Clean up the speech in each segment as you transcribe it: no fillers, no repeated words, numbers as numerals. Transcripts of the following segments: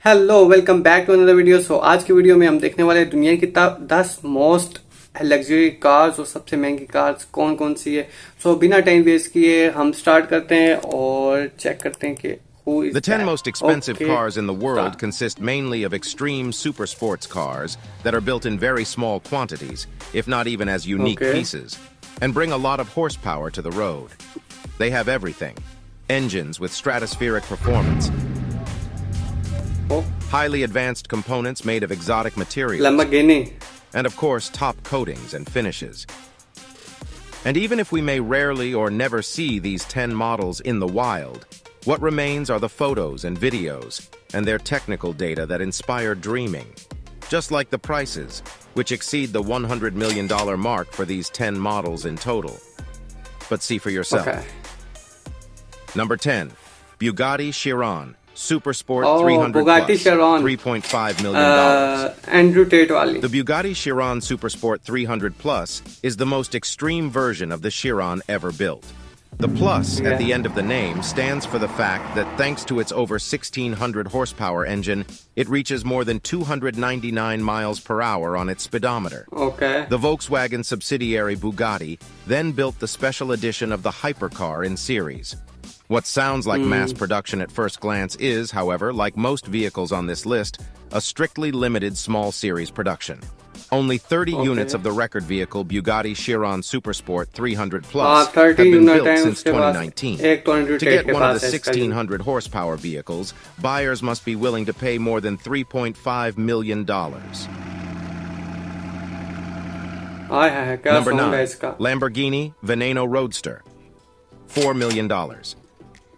Hello welcome back to another video. आज की video में हम देखने वाले हैं दुनिया की 10 मोस्ट लग्जरी कार्स और सबसे महंगी कार्स कौन कौन सी है। बिना टाइम वेस्ट किए हम स्टार्ट करते हैं और चेक करते हैं कि who is The 10 that. most expensive Okay, cars in the world start. consist mainly of extreme super sports cars that are built in very small quantities, if not even as unique Okay. pieces, and bring a lot of horsepower to the road. They have everything: engines with stratospheric performance, Oh, highly advanced components made of exotic materials, Lamborghini. and of course top coatings and finishes. And even if we may rarely or never see these 10 models in the wild, what remains are the photos and videos and their technical data that inspire dreaming. Just like the prices, which exceed the $100 million mark for these 10 models in total. But see for yourself. Okay. Number 10, Bugatti Chiron Super Sport Oh, 300 Bugatti Plus, Chiron. $3.5 million. Andrew Tate वाली. The Bugatti Chiron Super Sport 300 Plus is the most extreme version of the Chiron ever built. The plus at the end of the name stands for the fact that thanks to its over 1,600 horsepower engine, it reaches more than 299 miles per hour on its speedometer. Okay. The Volkswagen subsidiary Bugatti then built the special edition of the hypercar in series. What sounds like mass production at first glance is, however, like most vehicles on this list, a strictly limited small series production. Only 30 units of the record vehicle Bugatti Chiron Supersport 300 Plus have 30 been unit built है since उसके पास 2019. एक तो Andrew To Tate get के one of pass the है इसका ही. 1,600 horsepower vehicles, buyers must be willing to pay more than $3.5 million. हाय हाय क्या Number sound है 9, इसका. Lamborghini Veneno Roadster, $4 million.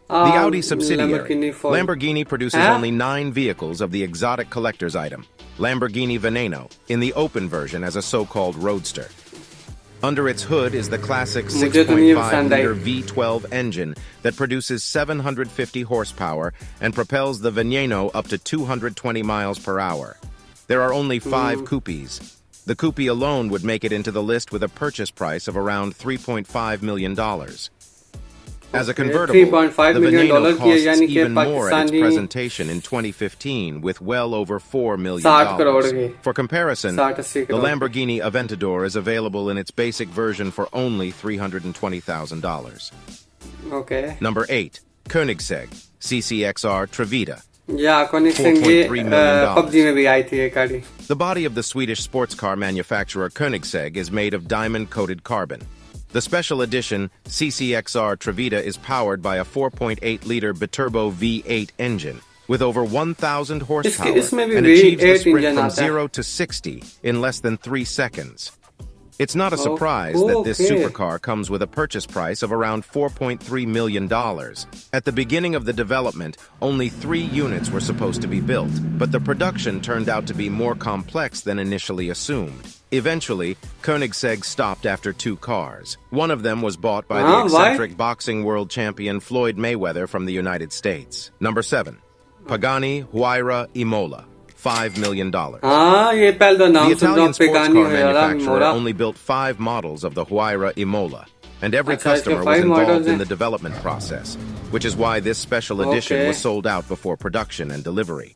The Audi subsidiary, Lamborghini produces only 9 vehicles of the exotic collector's item, Lamborghini Veneno, in the open version as a so-called roadster. Under its hood is the classic 6.5-liter V12 engine that produces 750 horsepower and propels the Veneno up to 220 miles per hour. There are only 5 coupes. The coupe alone would make it into the list with a purchase price of around $3.5 million. As a convertible, the Veneno costs even more at its presentation in 2015 with well over $4 million. For comparison, the Lamborghini Aventador is available in its basic version for only $320,000. Okay. Number 8, Koenigsegg CCXR Trevita. Yeah, Koenigsegg ये PUBG में भी आई थी ये गाड़ी. The body of the Swedish sports car manufacturer Koenigsegg is made of diamond-coated carbon. The special edition CCXR Trevita is powered by a 4.8-liter biturbo V8 engine with over 1,000 horsepower and achieves the sprint from 0 to 60 in less than 3 seconds. It's not a surprise that this supercar comes with a purchase price of around $4.3 million. At the beginning of the development, only 3 units were supposed to be built, but the production turned out to be more complex than initially assumed. Eventually, Koenigsegg stopped after 2 cars. One of them was bought by the eccentric boxing world champion Floyd Mayweather from the United States. Number 7, Pagani Huayra Imola. $5 million. The Italian sports car manufacturer only built 5 models of the Huayra Imola, and every customer was involved in the development process, which is why this special edition was sold out before production and delivery.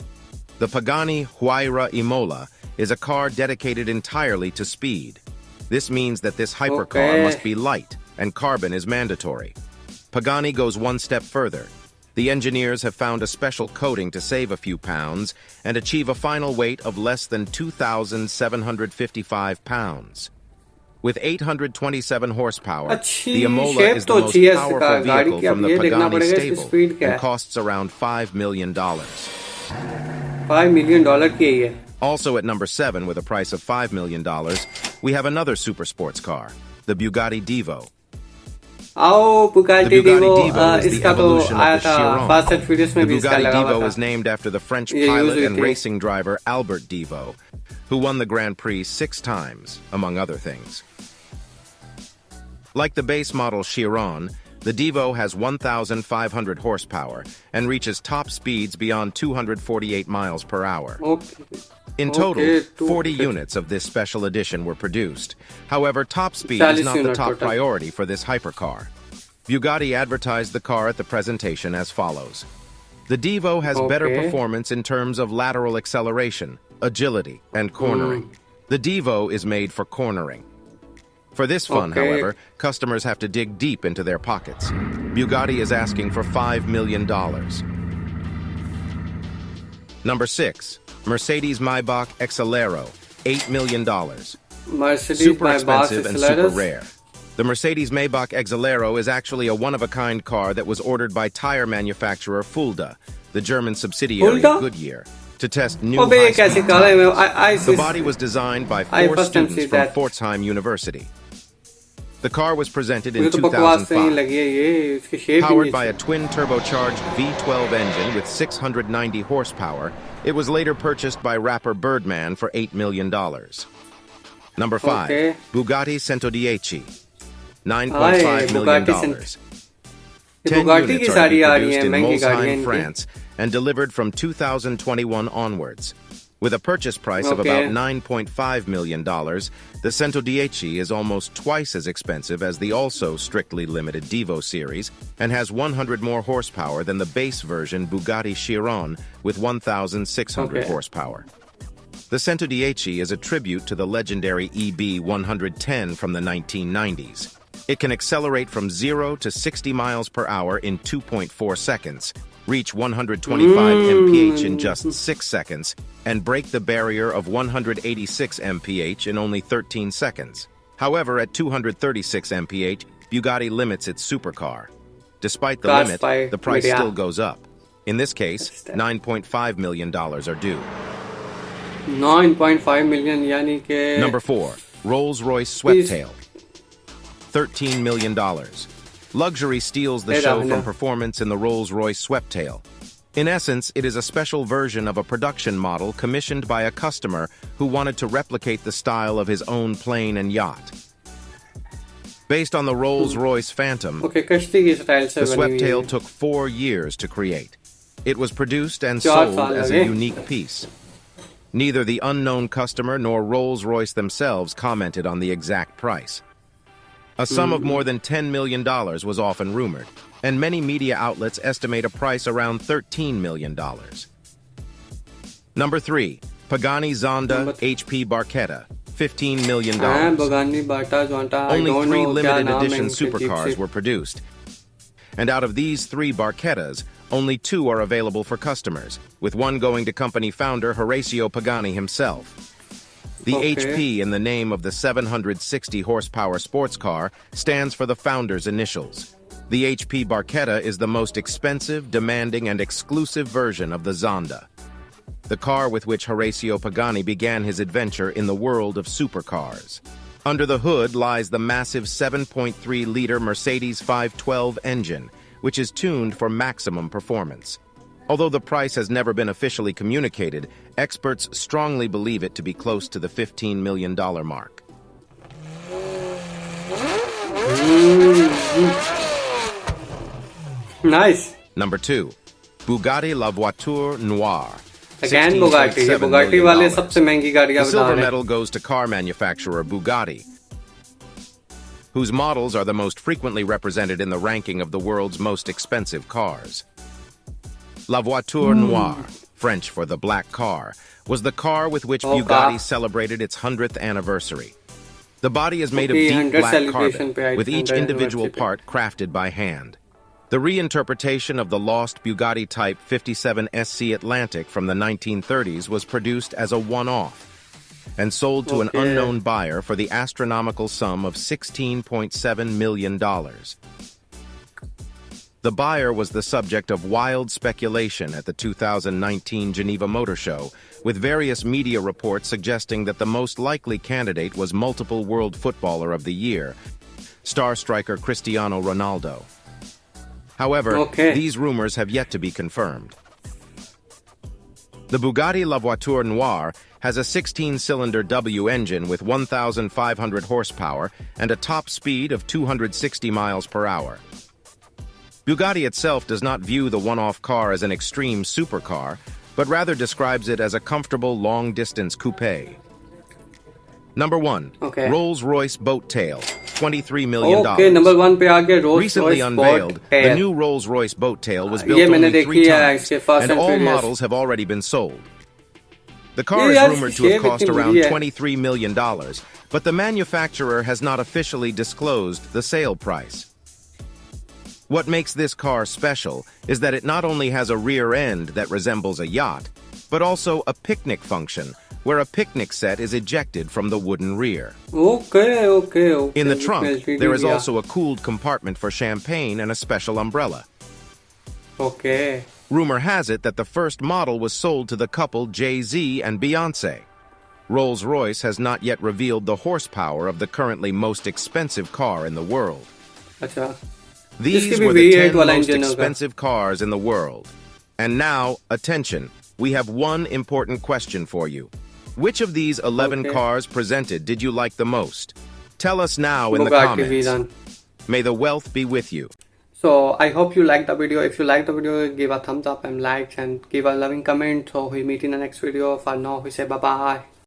The Pagani Huayra Imola is a car dedicated entirely to speed. This means that this hypercar must be light, and carbon is mandatory. Pagani goes one step further. The engineers have found a special coating to save a few pounds and achieve a final weight of less than 2,755 pounds. With 827 horsepower, the Imola is the most powerful vehicle from the Pagani stable and costs around $5 million. $5 million की है ये. Also at number 7 with a price of $5 million, we have another super sports car, the Bugatti Divo. Bugatti Divo is the evolution of the Chiron. The Bugatti Divo is named after the French pilot and racing driver Albert Divo, who won the Grand Prix 6 times, among other things. Like the base model Chiron, the Divo has 1,500 horsepower and reaches top speeds beyond 248 miles per hour. In total, 40 units of this special edition were produced. However, top speed is not the top priority for this hypercar. Bugatti advertised the car at the presentation as follows. The Devo has better Okay. performance in terms of lateral acceleration, agility, and cornering. The Devo is made for cornering. For this fun, Okay. however, customers have to dig deep into their pockets. Bugatti is asking for $5 million. Number 6. Mercedes-Maybach Exelero, $8 million. Mercedes Super Maybach expensive and super Acceleros. rare. The Mercedes-Maybach Exelero is actually a one-of-a-kind car that was ordered by tire manufacturer Fulda, the German subsidiary Fulda? of Goodyear, to test new अबे ये high-speed कैसी car है? tires. The body was designed by I 4 first time students see from that. Pforzheim University. The car was presented मुझे in तो बकवास नहीं 2005. लगी है ये, इसकी शेप ही Powered नहीं by a twin-turbocharged V12 engine with 690 horsepower, it was later purchased by rapper Birdman for $8 million. Number 5. Okay. Bugatti Centodieci, hi, $9.5 million. Bugatti 10 Bugatti की units are to सारी be आ रही produced हैं, in महंगी गाड़ियां Molsheim, इनकी। France, and delivered from 2021 onwards. With a purchase price of Okay. about $9.5 million, the Centodieci is almost twice as expensive as the also strictly limited Devo series and has 100 more horsepower than the base version Bugatti Chiron with 1,600 Okay. horsepower. The Centodieci is a tribute to the legendary EB 110 from the 1990s. It can accelerate from 0 to 60 miles per hour in 2.4 seconds, reach 125 mph in just 6 seconds, and break the barrier of 186 mph in only 13 seconds. However, at 236 mph, Bugatti limits its supercar. Despite the Cars limit, by the price Media. still goes up. In this case, That's that. $9.5 million are due. 9.5 million यानी कि Number 4. Rolls-Royce Sweptail, $13 million. Luxury steals the Hey, show Rahana. from performance in the Rolls-Royce Sweptail. In essence, it is a special version of a production model commissioned by a customer who wanted to replicate the style of his own plane and yacht. Based on the Rolls-Royce Phantom, okay कश्ती की style से the बनी हुई Sweptail है। took 4 years to create. It was produced and 4 sold साल as a लगे। unique piece. Neither the unknown customer nor Rolls-Royce themselves commented on the exact price. A sum of more than $10 million was often rumored, and many media outlets estimate a price around $13 million. Number 3. Pagani Zonda Number HP Barchetta, $15 million. हाँ बगानी बाटा जोंटा I Only don't 3 know क्या limited नाम है edition इनके jeep supercars से। were produced. And out of these 3 Barchettas, only 2 are available for customers, with one going to company founder Horacio Pagani himself. The Okay. HP in the name of the 760 horsepower sports car stands for the founder's initials. The HP Barchetta is the most expensive, demanding, and exclusive version of the Zonda, the car with which Horacio Pagani began his adventure in the world of supercars. Under the hood lies the massive 7.3-liter Mercedes 512 engine, which is tuned for maximum performance. Although the price has never been officially communicated, experts strongly believe it to be close to the $15 million mark. Nice. Number 2. Bugatti La Voiture Noire, Again Bugatti. ये $16.7 Bugatti million. वाले सबसे महंगी गाड़ियां The बना silver रहे हैं। medal goes to car manufacturer Bugatti, whose models are the most frequently represented in the ranking of the world's most expensive cars. La Voiture Noire, French for the black car, was the car with which Okay. Bugatti celebrated its 100th anniversary. The body is made of Okay, deep 100 black celebration carbon, pe, I with think, each 100 individual anniversary pe. part crafted by hand. The reinterpretation of the lost Bugatti Type 57 SC Atlantic from the 1930s was produced as a one-off and sold to an Okay. unknown buyer for the astronomical sum of $16.7 million. The buyer was the subject of wild speculation at the 2019 Geneva Motor Show, with various media reports suggesting that the most likely candidate was multiple World Footballer of the Year, star striker Cristiano Ronaldo. However, Okay. these rumors have yet to be confirmed. The Bugatti La Voiture Noire has a 16-cylinder W engine with 1,500 horsepower and a top speed of 260 miles per hour. Bugatti itself does not view the one-off car as an extreme supercar, but rather describes it as a comfortable long-distance coupe. Number 1. Okay. Rolls-Royce Boat Tail, $23 million. Okay number 1 पे आ गया Rolls Recently Royce unveiled, boat the tail new Rolls-Royce boat tail was ये built मैंने only देखी 3 है times, इसके Fast and and all Furious models have already been sold. The car ये is यार rumored to have shape cost इतनी around बुरी है $23 million, but the manufacturer has not officially disclosed the sale price. What makes this car special is that it not only has a rear end that resembles a yacht, but also a picnic function, where a picnic set is ejected from the wooden rear. Okay In the trunk, there is also a cooled compartment for champagne and a special umbrella. Okay Rumor has it that the first model was sold to the couple Jay-Z and Beyoncé. Rolls-Royce has not yet revealed the horsepower of the currently most expensive car in the world. अच्छा These इसके भी were the V8 10 वाला most engine होगा expensive cars in the world. And now, attention, we have one important question for you. Which of these 11 Okay. cars presented did you like the most? Tell us now in the Bugatti comments. Veyron. May the wealth be with you. So I hope you liked the video. If you liked the video, give a thumbs up and likes and give a loving comment. So we meet in the next video. For now, we say bye bye.